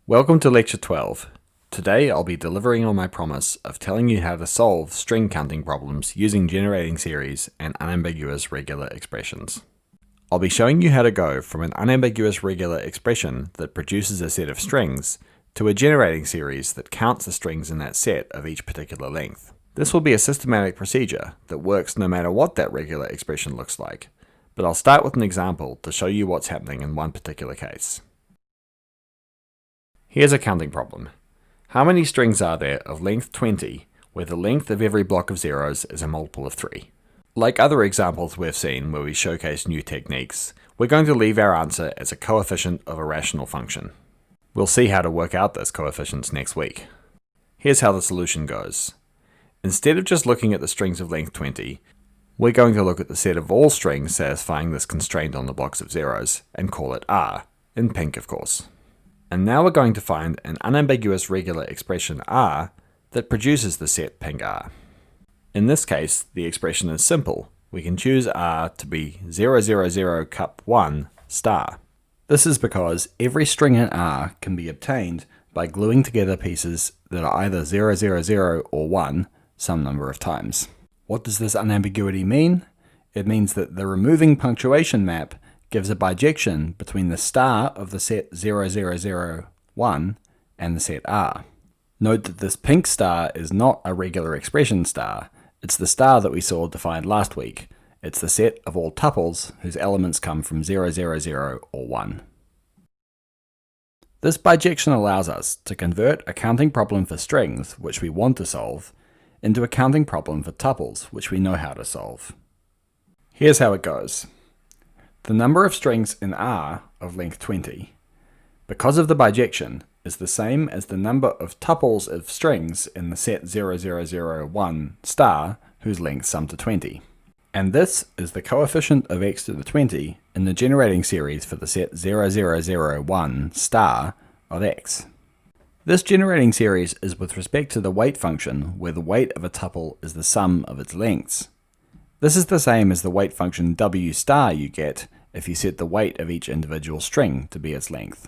Welcome to Lecture 12. Today I'll be delivering on my promise of telling you how to solve string counting problems using generating series and unambiguous regular expressions. I'll be showing you how to go from an unambiguous regular expression that produces a set of strings to a generating series that counts the strings in that set of each particular length. This will be a systematic procedure that works no matter what that regular expression looks like, but I'll start with an example to show you what's happening in one particular case. Here's a counting problem. How many strings are there of length 20 where the length of every block of zeros is a multiple of 3? Like other examples we've seen where we showcase new techniques, we're going to leave our answer as a coefficient of a rational function. We'll see how to work out those coefficients next week. Here's how the solution goes. Instead of just looking at the strings of length 20, we're going to look at the set of all strings satisfying this constraint on the blocks of zeros and call it R, in pink of course. And now we're going to find an unambiguous regular expression R that produces the set pink R. In this case, the expression is simple. We can choose R to be 000 cup 1 star. This is because every string in R can be obtained by gluing together pieces that are either 000 or 1 some number of times. What does this unambiguity mean? It means that the removing punctuation map gives a bijection between the star of the set 0001 and the set R. Note that this pink star is not a regular expression star, it's the star that we saw defined last week. It's the set of all tuples whose elements come from 000 or 1. This bijection allows us to convert a counting problem for strings, which we want to solve, into a counting problem for tuples, which we know how to solve. Here's how it goes. The number of strings in R of length 20, because of the bijection, is the same as the number of tuples of strings in the set 0001 star whose length sum to 20. And this is the coefficient of x to the 20 in the generating series for the set 0001 star of x. This generating series is with respect to the weight function, where the weight of a tuple is the sum of its lengths. This is the same as the weight function w star you get if you set the weight of each individual string to be its length.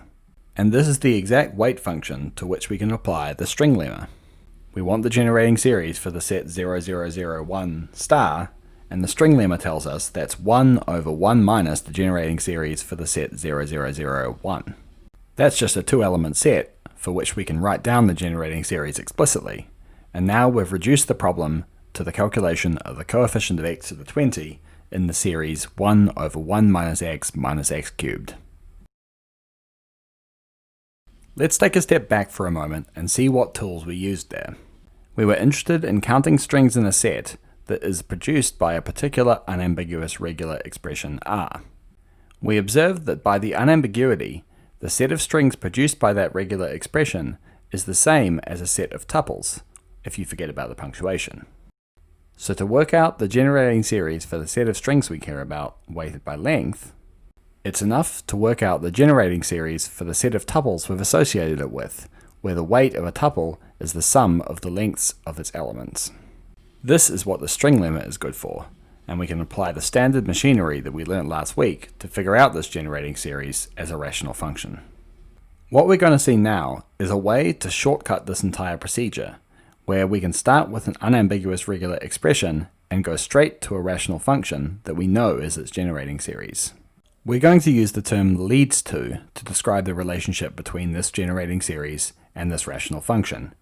And this is the exact weight function to which we can apply the string lemma. We want the generating series for the set 0001 star, and the string lemma tells us that's 1 over 1 minus the generating series for the set 0001. That's just a two-element set for which we can write down the generating series explicitly. And now we've reduced the problem to the calculation of the coefficient of x to the 20 in the series 1 over 1 minus x cubed. Let's take a step back for a moment and see what tools we used there. We were interested in counting strings in a set that is produced by a particular unambiguous regular expression R. We observed that by the unambiguity, the set of strings produced by that regular expression is the same as a set of tuples, if you forget about the punctuation. So to work out the generating series for the set of strings we care about, weighted by length, it's enough to work out the generating series for the set of tuples we've associated it with, where the weight of a tuple is the sum of the lengths of its elements. This is what the string lemma is good for, and we can apply the standard machinery that we learnt last week to figure out this generating series as a rational function. What we're going to see now is a way to shortcut this entire procedure, where we can start with an unambiguous regular expression and go straight to a rational function that we know is its generating series. We're going to use the term leads to describe the relationship between this generating series and this rational function.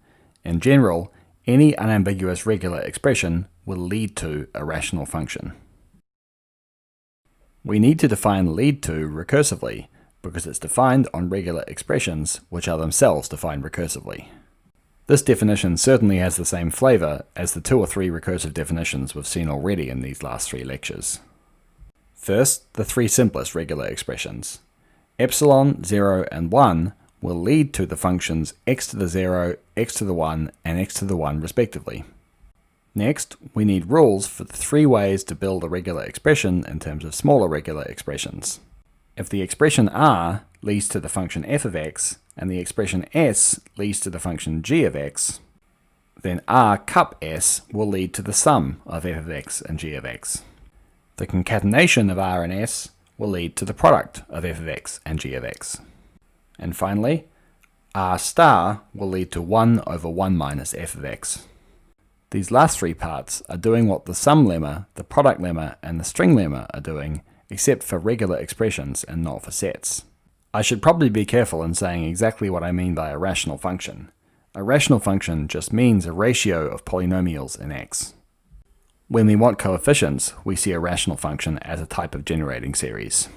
In general, any unambiguous regular expression will lead to a rational function. We need to define lead to recursively, because it's defined on regular expressions which are themselves defined recursively. This definition certainly has the same flavor as the 2 or 3 recursive definitions we've seen already in these last 3 lectures. First, the 3 simplest regular expressions. Epsilon, 0, and 1 will lead to the functions x to the 0, x to the 1, and x to the 1 respectively. Next, we need rules for the 3 ways to build a regular expression in terms of smaller regular expressions. If the expression R leads to the function f of x, and the expression s leads to the function g of x, then R cup s will lead to the sum of f of x and g of x. The concatenation of R and s will lead to the product of f of x and g of x. And finally, r star will lead to 1 over 1 minus f of x. These last three parts are doing what the sum lemma, the product lemma, and the string lemma are doing, except for regular expressions and not for sets. I should probably be careful in saying exactly what I mean by a rational function. A rational function just means a ratio of polynomials in x. When we want coefficients, we see a rational function as a type of generating series.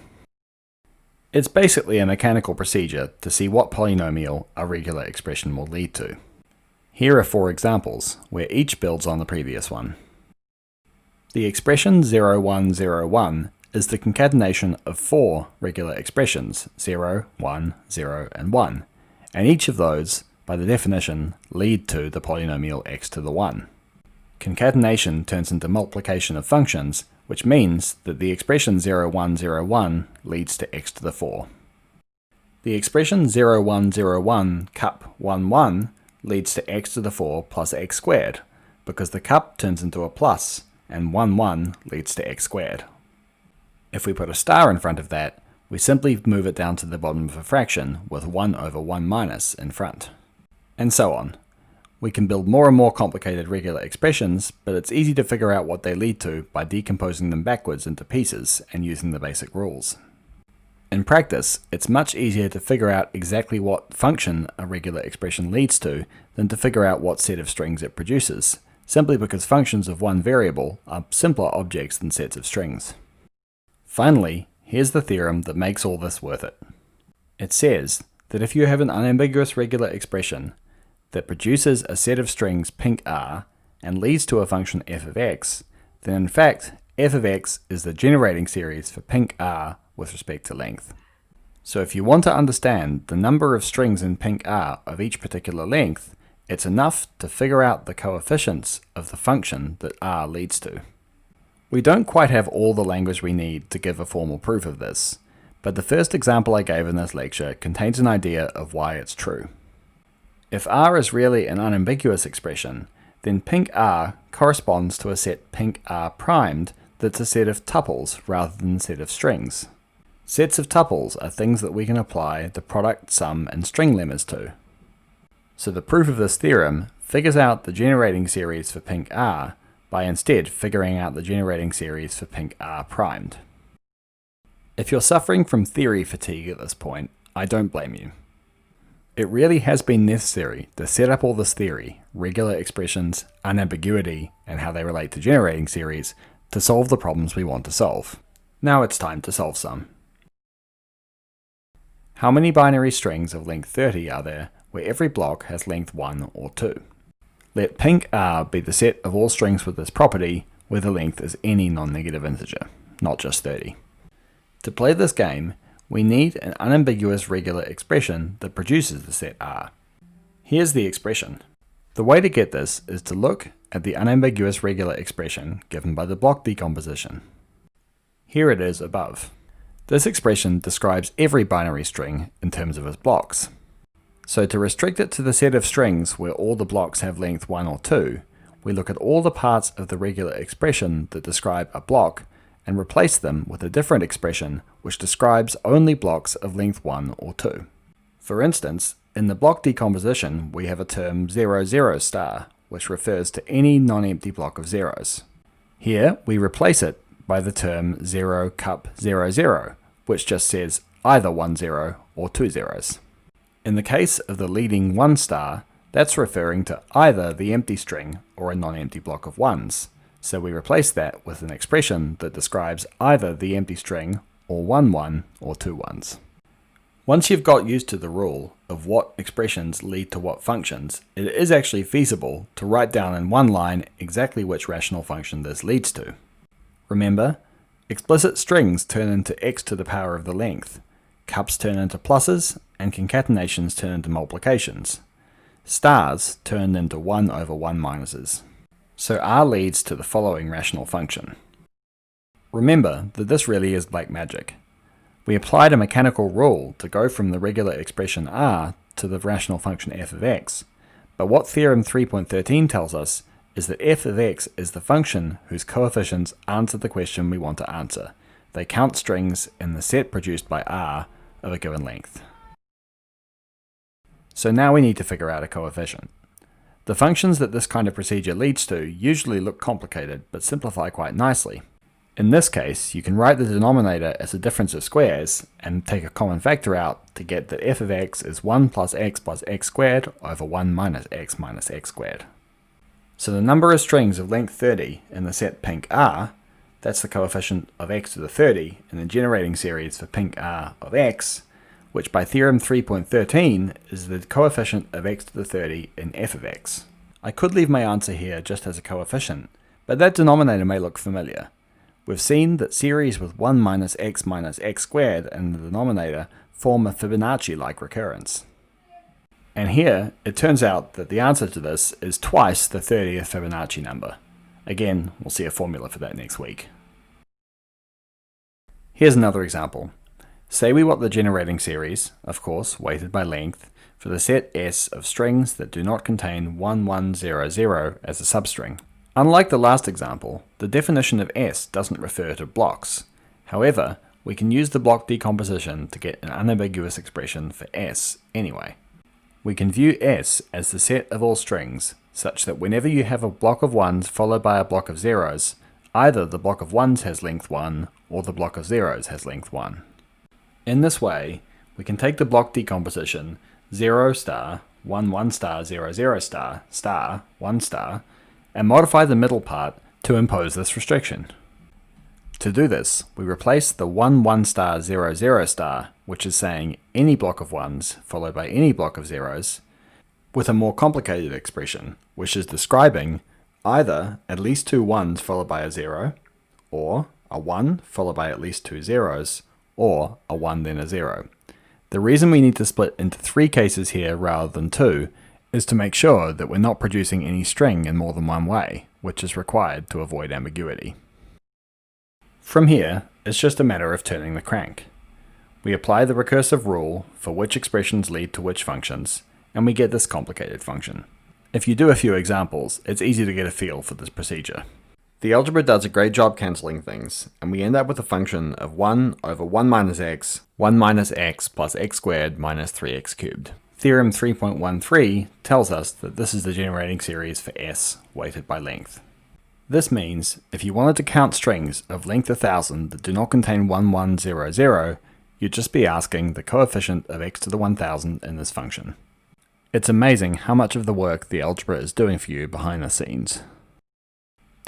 It's basically a mechanical procedure to see what polynomial a regular expression will lead to. Here are 4 examples, where each builds on the previous one. The expression 0, 1, 0, 1 is the concatenation of 4 regular expressions, 0, 1, 0, and 1, and each of those, by the definition, lead to the polynomial x to the 1. Concatenation turns into multiplication of functions, which means that the expression 0, 1, 0, 1 leads to x to the 4. The expression 0, 1, 0, 1 cup 1, 1 leads to x to the 4 plus x squared, because the cup turns into a plus, and 1, 1 leads to x squared. If we put a star in front of that, we simply move it down to the bottom of a fraction with 1 over 1 minus in front. And so on. We can build more and more complicated regular expressions, but it's easy to figure out what they lead to by decomposing them backwards into pieces and using the basic rules. In practice, it's much easier to figure out exactly what function a regular expression leads to than to figure out what set of strings it produces, simply because functions of one variable are simpler objects than sets of strings. Finally, here's the theorem that makes all this worth it. It says that if you have an unambiguous regular expression that produces a set of strings pink r and leads to a function f of x, then in fact f of x is the generating series for pink r with respect to length. So if you want to understand the number of strings in pink r of each particular length, it's enough to figure out the coefficients of the function that r leads to. We don't quite have all the language we need to give a formal proof of this, but the first example I gave in this lecture contains an idea of why it's true. If r is really an unambiguous expression, then pink r corresponds to a set pink r primed that's a set of tuples rather than a set of strings. Sets of tuples are things that we can apply the product, sum, and string lemmas to. So the proof of this theorem figures out the generating series for pink r by instead figuring out the generating series for pink r primed. If you're suffering from theory fatigue at this point, I don't blame you. It really has been necessary to set up all this theory, regular expressions, unambiguity, and how they relate to generating series, to solve the problems we want to solve. Now it's time to solve some. How many binary strings of length 30 are there where every block has length 1 or 2? Let pink r be the set of all strings with this property where the length is any non-negative integer, not just 30. To play this game, we need an unambiguous regular expression that produces the set R. Here's the expression. The way to get this is to look at the unambiguous regular expression given by the block decomposition. Here it is above. This expression describes every binary string in terms of its blocks. So to restrict it to the set of strings where all the blocks have length 1 or 2, we look at all the parts of the regular expression that describe a block and replace them with a different expression which describes only blocks of length 1 or 2. For instance, in the block decomposition we have a term 0, 0 star, which refers to any non-empty block of zeros. Here we replace it by the term 0 cup 0, 0, which just says either 1 0 or 2 zeros. In the case of the leading 1 star, that's referring to either the empty string or a non-empty block of 1s, so we replace that with an expression that describes either the empty string or 1 1 or 2 1s. Once you've got used to the rule of what expressions lead to what functions, it is actually feasible to write down in one line exactly which rational function this leads to. Remember, explicit strings turn into x to the power of the length, cups turn into pluses, and concatenations turn into multiplications. Stars turn into 1 over 1 minuses. So R leads to the following rational function. Remember that this really is black magic. We applied a mechanical rule to go from the regular expression R to the rational function f of x, but what theorem 3.13 tells us is that f of x is the function whose coefficients answer the question we want to answer. They count strings in the set produced by R of a given length. So now we need to figure out a coefficient. The functions that this kind of procedure leads to usually look complicated, but simplify quite nicely. In this case, you can write the denominator as a difference of squares and take a common factor out to get that f of x is 1 plus x squared over 1 minus x squared. So the number of strings of length 30 in the set pink R, that's the coefficient of x to the 30 in the generating series for pink R of x, which by theorem 3.13 is the coefficient of x to the 30 in f of x. I could leave my answer here just as a coefficient, but that denominator may look familiar. We've seen that series with 1 minus x squared in the denominator form a Fibonacci-like recurrence. And here, it turns out that the answer to this is twice the 30th Fibonacci number. Again, we'll see a formula for that next week. Here's another example. Say we want the generating series, of course, weighted by length, for the set S of strings that do not contain 1100 as a substring. Unlike the last example, the definition of S doesn't refer to blocks. However, we can use the block decomposition to get an unambiguous expression for S anyway. We can view S as the set of all strings, such that whenever you have a block of 1s followed by a block of 0s, either the block of 1s has length 1 or the block of 0s has length 1. In this way, we can take the block decomposition 0 star, 1 1 star 0 0 star, star 1 star, and modify the middle part to impose this restriction. To do this, we replace the 1 1 star 0 0 star, which is saying any block of 1s followed by any block of 0s, with a more complicated expression, which is describing either at least 2 1s followed by a 0, or a 1 followed by at least 2 0s, or a 1 then a 0. The reason we need to split into 3 cases here rather than 2 is to make sure that we're not producing any string in more than one way, which is required to avoid ambiguity. From here, it's just a matter of turning the crank. We apply the recursive rule for which expressions lead to which functions, and we get this complicated function. If you do a few examples, it's easy to get a feel for this procedure. The algebra does a great job cancelling things, and we end up with a function of 1 over 1 minus x plus x squared minus 3x cubed. Theorem 3.13 tells us that this is the generating series for S weighted by length. This means if you wanted to count strings of length 1000 that do not contain 1100, you'd just be asking the coefficient of x to the 1000 in this function. It's amazing how much of the work the algebra is doing for you behind the scenes.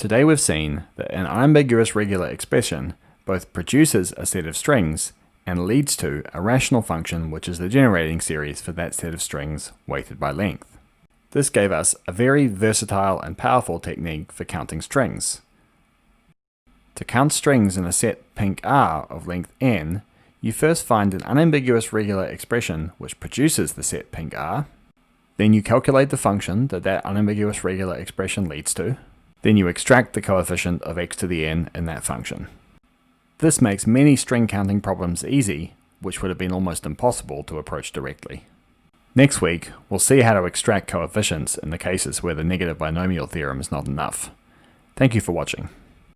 Today we've seen that an unambiguous regular expression both produces a set of strings and leads to a rational function which is the generating series for that set of strings weighted by length. This gave us a very versatile and powerful technique for counting strings. To count strings in a set pink R of length n, you first find an unambiguous regular expression which produces the set pink R, then you calculate the function that that unambiguous regular expression leads to, then you extract the coefficient of x to the n in that function. This makes many string counting problems easy, which would have been almost impossible to approach directly. Next week, we'll see how to extract coefficients in the cases where the negative binomial theorem is not enough. Thank you for watching.